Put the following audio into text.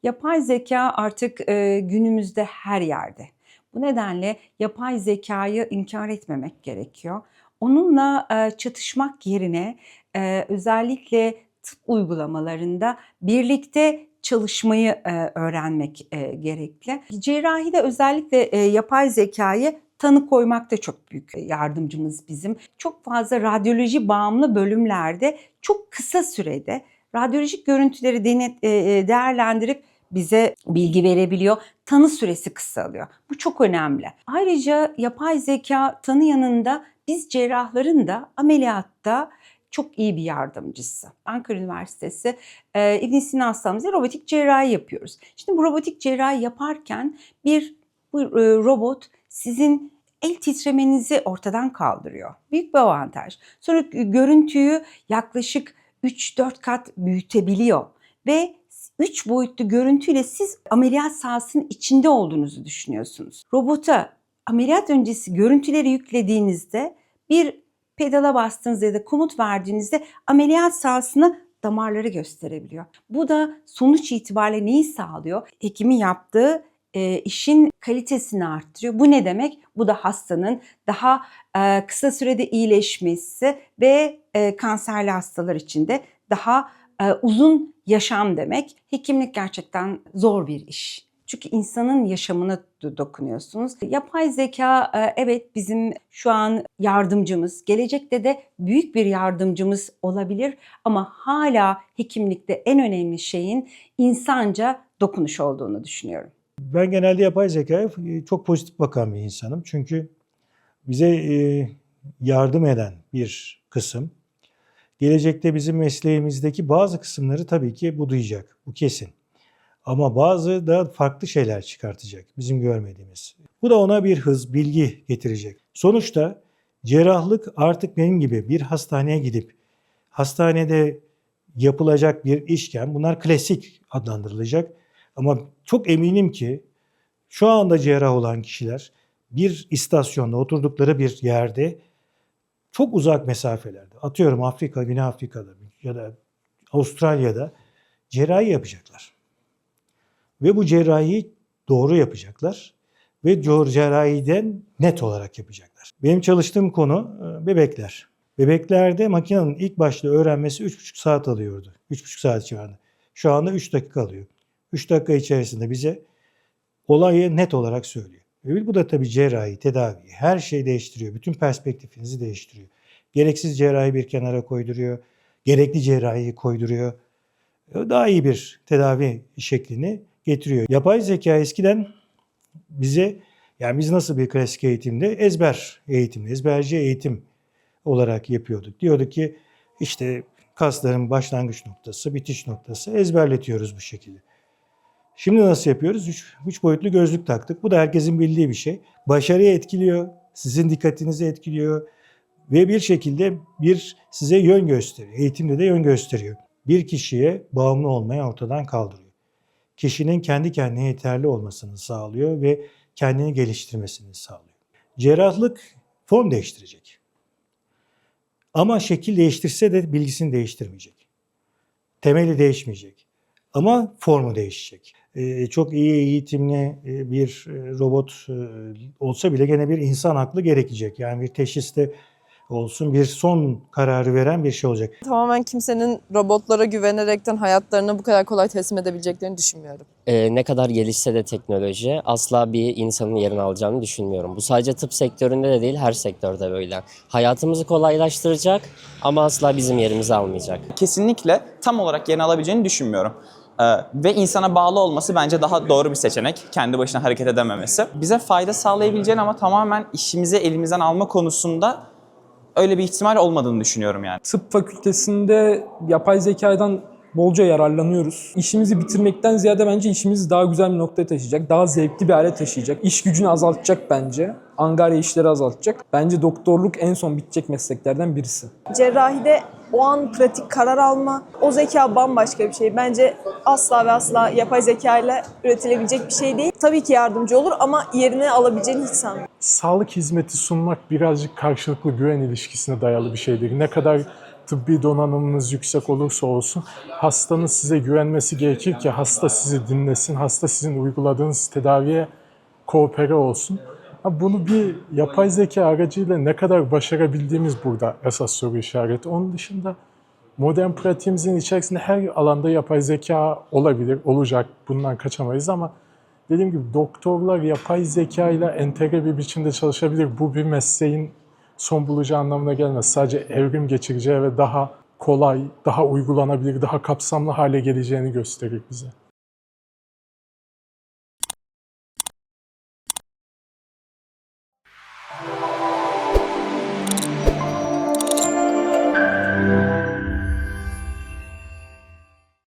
Yapay zeka artık günümüzde her yerde. Bu nedenle yapay zekayı inkar etmemek gerekiyor. Onunla çatışmak yerine özellikle tıp uygulamalarında birlikte çalışmayı öğrenmek gerekli. Cerrahide özellikle yapay zekayı tanı koymakta çok büyük yardımcımız bizim. Çok fazla radyoloji bağımlı bölümlerde çok kısa sürede radyolojik görüntüleri değerlendirip bize bilgi verebiliyor. Tanı süresi kısalıyor. Bu çok önemli. Ayrıca yapay zeka tanı yanında biz cerrahların da ameliyatta çok iyi bir yardımcısı. Ankara Üniversitesi İbn Sina hastamızda robotik cerrahi yapıyoruz. Şimdi bu robotik cerrahi yaparken bu robot sizin el titremenizi ortadan kaldırıyor. Büyük bir avantaj. Sonra görüntüyü yaklaşık 3-4 kat büyütebiliyor ve 3 boyutlu görüntüyle siz ameliyat sahasının içinde olduğunuzu düşünüyorsunuz. Robota ameliyat öncesi görüntüleri yüklediğinizde bir pedala bastığınızda ya da komut verdiğinizde ameliyat sahasına damarları gösterebiliyor. Bu da sonuç itibariyle neyi sağlıyor? Hekimin yaptığı işin kalitesini arttırıyor. Bu ne demek? Bu da hastanın daha kısa sürede iyileşmesi ve kanserli hastalar için de daha uzun yaşam demek. Hekimlik gerçekten zor bir iş. Çünkü insanın yaşamına dokunuyorsunuz. Yapay zeka evet bizim şu an yardımcımız, gelecekte de büyük bir yardımcımız olabilir ama hala hekimlikte en önemli şeyin insanca dokunuş olduğunu düşünüyorum. Ben genelde yapay zekaya çok pozitif bakan bir insanım. Çünkü bize yardım eden bir kısım. Gelecekte bizim mesleğimizdeki bazı kısımları tabii ki budayacak. Bu kesin. Ama bazı da farklı şeyler çıkartacak bizim görmediğimiz. Bu da ona bir hız, bilgi getirecek. Sonuçta cerrahlık artık benim gibi bir hastaneye gidip hastanede yapılacak bir işken bunlar klasik adlandırılacak. Ama çok eminim ki şu anda cerrah olan kişiler bir istasyonda oturdukları bir yerde çok uzak mesafelerde, atıyorum Afrika, Güney Afrika'da ya da Avustralya'da cerrahi yapacaklar. Ve bu cerrahiyi doğru yapacaklar ve cerrahiden net olarak yapacaklar. Benim çalıştığım konu bebekler. Bebeklerde makinenin ilk başta öğrenmesi 3,5 saat alıyordu. 3,5 saat civarında. Şu anda 3 dakika alıyor. 3 dakika içerisinde bize olayı net olarak söylüyor. Ve bu da tabii cerrahi, tedavi, her şeyi değiştiriyor. Bütün perspektifinizi değiştiriyor. Gereksiz cerrahi bir kenara koyduruyor. Gerekli cerrahiyi koyduruyor. Daha iyi bir tedavi şeklini getiriyor. Yapay zeka eskiden bize, yani biz nasıl bir klasik eğitimde ezber eğitimde, ezberci eğitim olarak yapıyorduk. Diyorduk ki işte kasların başlangıç noktası, bitiş noktası ezberletiyoruz bu şekilde. Şimdi nasıl yapıyoruz? Üç boyutlu gözlük taktık. Bu da herkesin bildiği bir şey. Başarıyı etkiliyor, sizin dikkatinizi etkiliyor ve bir şekilde size yön gösteriyor. Eğitimde de yön gösteriyor. Bir kişiye bağımlı olmayı ortadan kaldırıyor. Kişinin kendi kendine yeterli olmasını sağlıyor ve kendini geliştirmesini sağlıyor. Cerrahlık form değiştirecek. Ama şekil değiştirse de bilgisini değiştirmeyecek. Temeli değişmeyecek. Ama formu değişecek. Çok iyi eğitimli bir robot olsa bile gene bir insan aklı gerekecek. Yani bir teşhiste olsun, bir son kararı veren bir şey olacak. Tamamen kimsenin robotlara güvenerekten hayatlarını bu kadar kolay teslim edebileceklerini düşünmüyorum. Ne kadar gelişse de teknoloji asla bir insanın yerini alacağını düşünmüyorum. Bu sadece tıp sektöründe de değil, her sektörde böyle. Hayatımızı kolaylaştıracak ama asla bizim yerimizi almayacak. Kesinlikle tam olarak yerini alabileceğini düşünmüyorum. Ve insana bağlı olması bence daha doğru bir seçenek. Kendi başına hareket edememesi. Bize fayda sağlayabileceğini ama tamamen işimizi elimizden alma konusunda öyle bir ihtimal olmadığını düşünüyorum yani. Tıp fakültesinde yapay zekadan bolca yararlanıyoruz. İşimizi bitirmekten ziyade bence işimizi daha güzel bir noktaya taşıyacak, daha zevkli bir hale taşıyacak. İş gücünü azaltacak bence. Angarya işleri azaltacak. Bence doktorluk en son bitecek mesleklerden birisi. Cerrahide o an pratik karar alma, o zeka bambaşka bir şey. Bence asla ve asla yapay zeka ile üretilebilecek bir şey değil. Tabii ki yardımcı olur ama yerini alabileceğini hiç sanmıyorum. Sağlık hizmeti sunmak birazcık karşılıklı güven ilişkisine dayalı bir şeydir. Ne kadar tıbbi donanımınız yüksek olursa olsun hastanın size güvenmesi gerekir ki hasta sizi dinlesin, hasta sizin uyguladığınız tedaviye koopere olsun. Bunu bir yapay zeka aracıyla ne kadar başarabildiğimiz burada esas soru işareti. Onun dışında modern pratiğimizin içerisinde her alanda yapay zeka olabilir, olacak. Bundan kaçamayız ama dediğim gibi doktorlar yapay zeka ile entegre bir biçimde çalışabilir. Bu bir mesleğin son bulacağı anlamına gelmez. Sadece evrim geçireceği ve daha kolay, daha uygulanabilir, daha kapsamlı hale geleceğini gösterir bize.